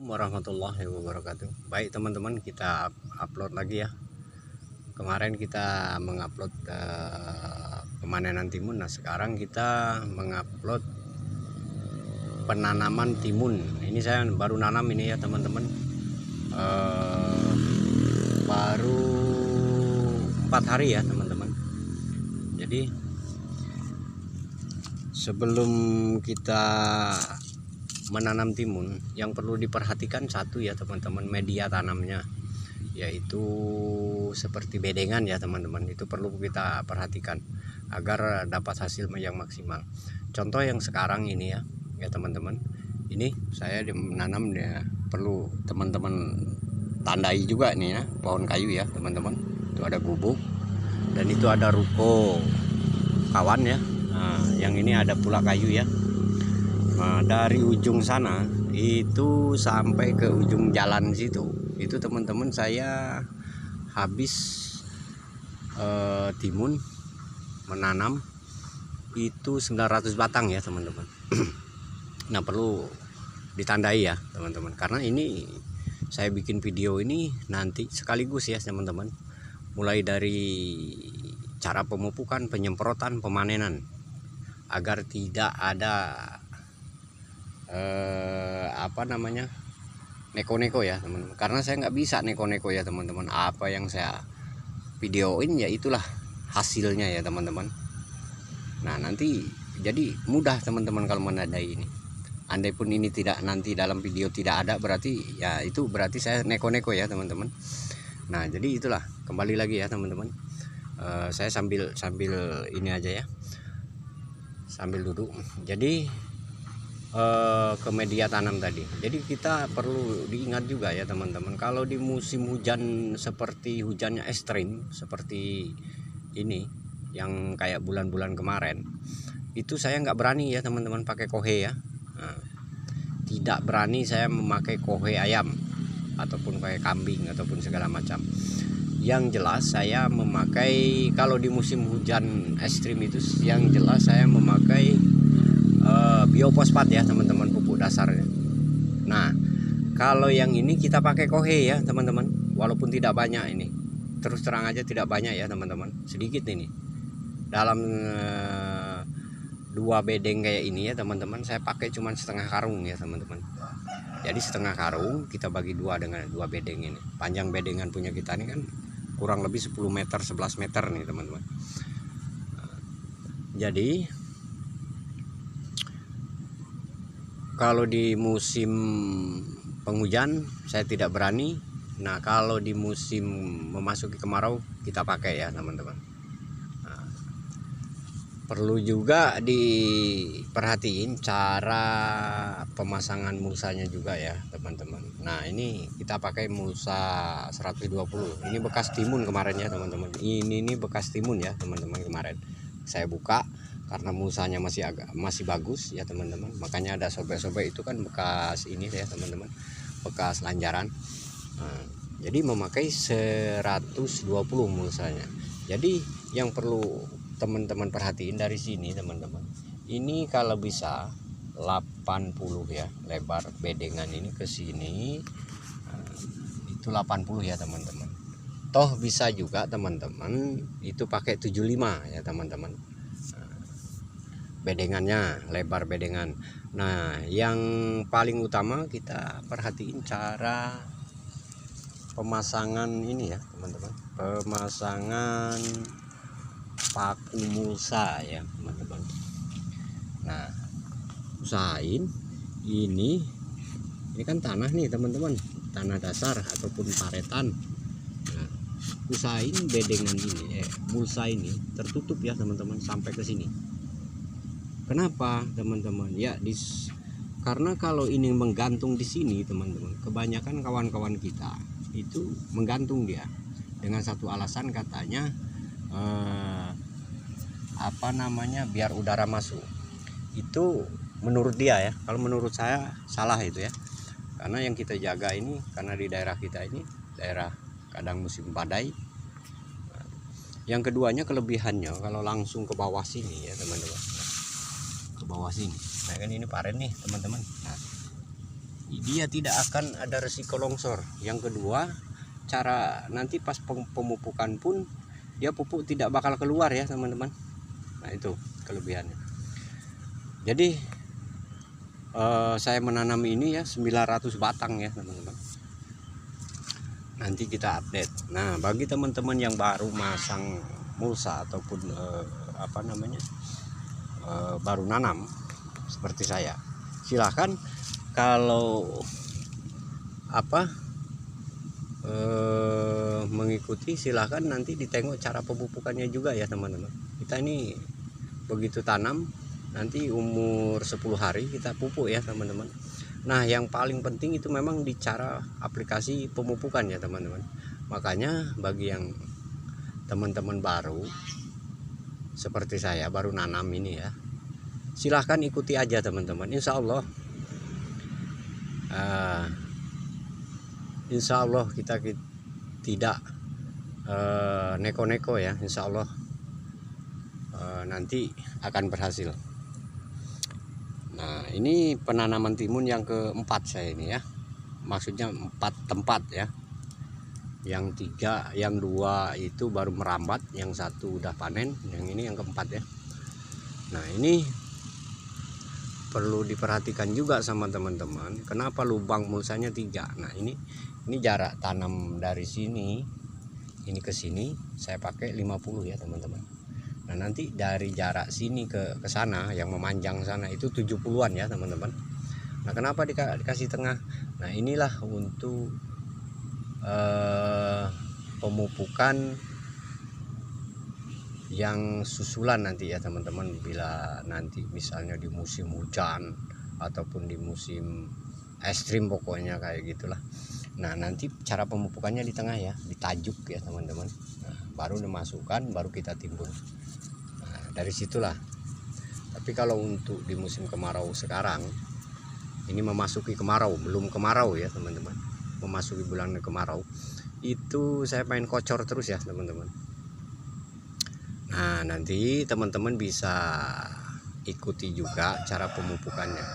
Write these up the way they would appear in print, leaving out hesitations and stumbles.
Warahmatullahi wabarakatuh. Baik teman-teman, kita upload lagi ya. Kemarin kita mengupload pemanenan timun. Nah sekarang kita mengupload penanaman timun. Ini saya baru nanam ini ya teman-teman. Baru 4 hari ya teman-teman. Jadi sebelum kita menanam timun, yang perlu diperhatikan satu ya teman-teman, media tanamnya, yaitu seperti bedengan ya teman-teman. Itu perlu kita perhatikan agar dapat hasil yang maksimal. Contoh yang sekarang ini ya teman-teman, ini saya menanam ya, perlu teman-teman tandai juga nih ya, pohon kayu ya teman-teman. Itu ada gubuk dan itu ada ruko kawan ya. Nah, yang ini ada pula kayu ya. Nah, dari ujung sana itu sampai ke ujung jalan situ, itu teman-teman saya habis timun menanam itu 900 batang ya teman-teman. Nah perlu ditandai ya teman-teman, karena ini saya bikin video ini nanti sekaligus ya teman-teman, mulai dari cara pemupukan, penyemprotan, pemanenan, agar tidak ada neko-neko ya teman-teman. Karena saya nggak bisa neko-neko ya teman-teman. Apa yang saya videoin ya itulah hasilnya ya teman-teman. Nah nanti jadi mudah teman-teman kalau menandai ini. Andai pun ini tidak, nanti dalam video tidak ada, berarti ya itu berarti saya neko-neko ya teman-teman. Nah jadi itulah, kembali lagi ya teman-teman. Saya sambil ini aja ya, sambil duduk. Jadi ke media tanam tadi. Jadi kita perlu diingat juga ya teman-teman, kalau di musim hujan seperti hujannya ekstrim seperti ini, yang kayak bulan-bulan kemarin, itu saya nggak berani ya teman-teman pakai kohe ya. Nah, tidak berani saya memakai kohe ayam ataupun kohe kambing ataupun segala macam. Yang jelas saya memakai, kalau di musim hujan ekstrim itu yang jelas saya memakai biofosfat ya teman-teman, pupuk dasarnya. Nah kalau yang ini kita pakai kohe ya teman-teman, walaupun tidak banyak ini, terus terang aja tidak banyak ya teman-teman, sedikit ini. Dalam 2 bedeng kayak ini ya teman-teman, saya pakai cuma setengah karung ya teman-teman. Jadi setengah karung kita bagi 2 dengan 2 bedeng ini. Panjang bedengan punya kita ini kan kurang lebih 10 meter 11 meter nih teman-teman. Jadi kalau di musim penghujan saya tidak berani. Nah kalau di musim memasuki kemarau kita pakai ya teman-teman. Nah, perlu juga diperhatiin cara pemasangan mulsanya juga ya teman-teman. Nah ini kita pakai mulsa 120. Ini bekas timun kemarin ya teman-teman. Ini bekas timun ya teman-teman, kemarin saya buka karena mulsanya masih bagus ya teman-teman, makanya ada sobek-sobek, itu kan bekas ini ya teman-teman, bekas lanjaran. Nah, jadi memakai 120 mulsanya. Jadi yang perlu teman-teman perhatiin dari sini teman-teman, ini kalau bisa 80 ya lebar bedengan ini ke sini. Nah, itu 80 ya teman-teman. Toh bisa juga teman-teman itu pakai 75 ya teman-teman, bedengannya, lebar bedengan. Nah yang paling utama kita perhatiin cara pemasangan ini ya teman-teman, pemasangan paku mulsa ya teman-teman. Nah usahain ini kan tanah nih teman-teman, tanah dasar ataupun paretan. Nah, usahain bedengan ini mulsa ini tertutup ya teman-teman sampai ke sini. Kenapa teman-teman? Ya karena kalau ini menggantung di sini teman-teman, kebanyakan kawan-kawan kita itu menggantung dia dengan satu alasan, katanya biar udara masuk. Itu menurut dia ya. Kalau menurut saya salah itu ya. Karena yang kita jaga ini, karena di daerah kita ini daerah kadang musim badai. Yang keduanya, kelebihannya kalau langsung ke bawah sini ya teman-teman, ke bawah sini. Nah kan ini paren nih teman-teman. Nah dia tidak akan ada resiko longsor. Yang kedua, cara nanti pas pemupukan pun dia pupuk tidak bakal keluar ya teman-teman. Nah itu kelebihannya. Jadi saya menanam ini ya 900 batang ya teman-teman. Nanti kita update. Nah bagi teman-teman yang baru masang mulsa ataupun baru nanam seperti saya, silahkan kalau mengikuti, silahkan nanti ditengok cara pemupukannya juga ya teman-teman. Kita ini begitu tanam nanti umur 10 hari kita pupuk ya teman-teman. Nah yang paling penting itu memang di cara aplikasi pemupukan ya teman-teman. Makanya bagi yang teman-teman baru seperti saya baru nanam ini ya, silahkan ikuti aja teman-teman. Insya Allah kita tidak neko-neko ya. Insya Allah nanti akan berhasil. Nah ini penanaman timun yang keempat saya ini ya, maksudnya 4 tempat ya. Yang 3, yang 2 itu baru merambat, yang 1 udah panen, yang ini yang keempat ya. Nah ini perlu diperhatikan juga sama teman-teman, kenapa lubang mulsanya 3. Nah ini jarak tanam dari sini ini ke sini saya pakai 50 ya teman-teman. Nah nanti dari jarak sini ke sana yang memanjang sana itu 70-an ya teman-teman. Nah kenapa dikasih tengah? Nah inilah untuk pemupukan yang susulan nanti ya teman-teman. Bila nanti misalnya di musim hujan ataupun di musim ekstrim pokoknya kayak gitulah. Nah nanti cara pemupukannya di tengah ya, ditajuk ya teman-teman. Nah, baru dimasukkan, baru kita timbun. Nah, dari situlah. Tapi kalau untuk di musim kemarau sekarang, ini memasuki kemarau, belum kemarau ya teman-teman, memasuki bulan kemarau, itu saya main kocor terus ya teman-teman. Nah nanti teman-teman bisa ikuti juga cara pemupukannya,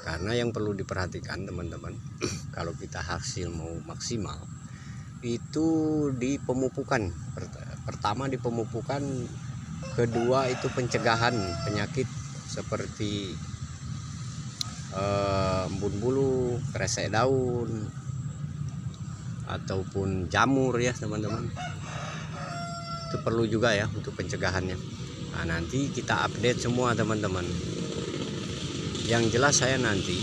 karena yang perlu diperhatikan teman-teman kalau kita hasil mau maksimal itu di pemupukan. Pertama di pemupukan, kedua itu pencegahan penyakit seperti embun bulu, kresek daun, ataupun jamur ya teman-teman. Itu perlu juga ya untuk pencegahannya. Nah nanti kita update semua teman-teman. Yang jelas saya nanti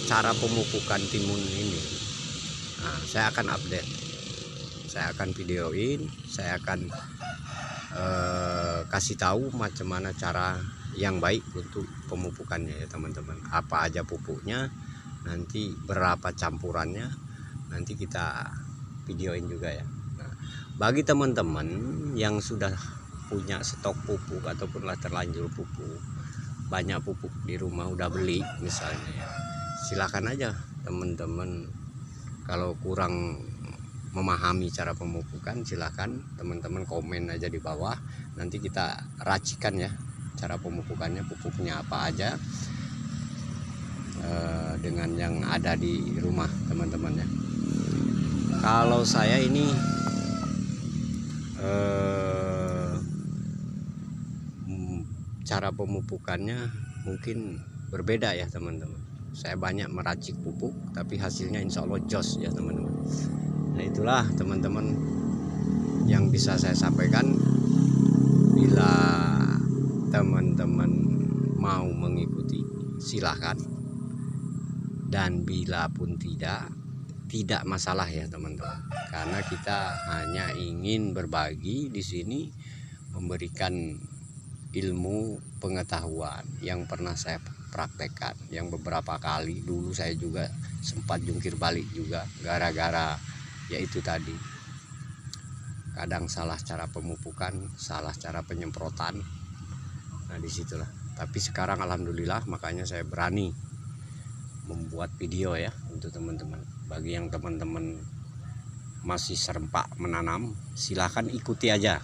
cara pemupukan timun ini, nah, saya akan update, saya akan videoin, saya akan kasih tahu macam mana cara yang baik untuk pemupukannya ya teman-teman. Apa aja pupuknya, nanti berapa campurannya, nanti kita videoin juga ya. Nah, bagi teman-teman yang sudah punya stok pupuk ataupun lah terlanjur pupuk, banyak pupuk di rumah udah beli misalnya ya, silakan aja teman-teman. Kalau kurang memahami cara pemupukan, silakan teman-teman komen aja di bawah, nanti kita racikan ya cara pemupukannya, pupuknya apa aja dengan yang ada di rumah teman-teman ya. Kalau saya ini cara pemupukannya mungkin berbeda ya teman-teman. Saya banyak meracik pupuk tapi hasilnya insya Allah jos ya teman-teman. Nah itulah teman-teman yang bisa saya sampaikan. Bila teman-teman mau mengikuti silahkan, dan bila pun tidak masalah ya teman-teman, karena kita hanya ingin berbagi di sini, memberikan ilmu pengetahuan yang pernah saya praktekkan, yang beberapa kali dulu saya juga sempat jungkir balik juga gara-gara yaitu tadi, kadang salah cara pemupukan, salah cara penyemprotan. Nah disitulah. Tapi sekarang alhamdulillah, makanya saya berani membuat video ya untuk teman-teman. Bagi yang teman-teman masih serempak menanam, silahkan ikuti aja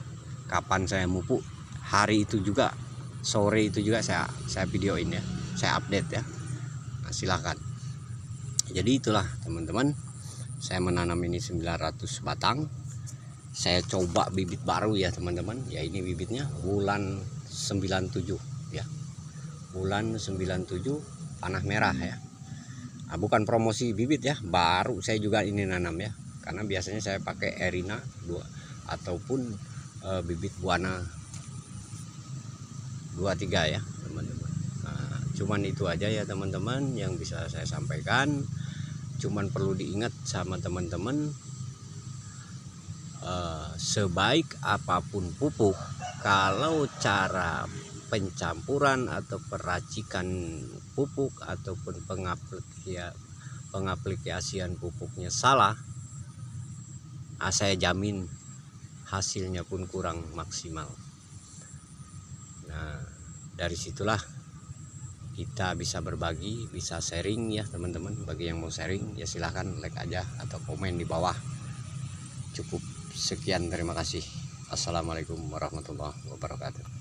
kapan saya mupuk. Hari itu juga, sore itu juga saya videoin ya, saya update ya. Nah, silahkan. Jadi itulah teman-teman, saya menanam ini 900 batang. Saya coba bibit baru ya teman-teman. Ya ini bibitnya bulan 97 ya. Bulan 97 panah merah ya. Nah, bukan promosi bibit ya, baru saya juga ini nanam ya. Karena biasanya saya pakai Erina 2 ataupun bibit Buana 23 ya teman-teman. Nah, cuman itu aja ya teman-teman yang bisa saya sampaikan. Cuman perlu diingat sama teman-teman, sebaik apapun pupuk, kalau cara pencampuran atau peracikan pupuk ataupun pengaplikasian pupuknya salah, saya jamin hasilnya pun kurang maksimal. Nah, dari situlah kita bisa berbagi, bisa sharing ya teman-teman. Bagi yang mau sharing ya silahkan like aja atau komen di bawah. Cukup sekian, terima kasih. Assalamualaikum warahmatullahi wabarakatuh.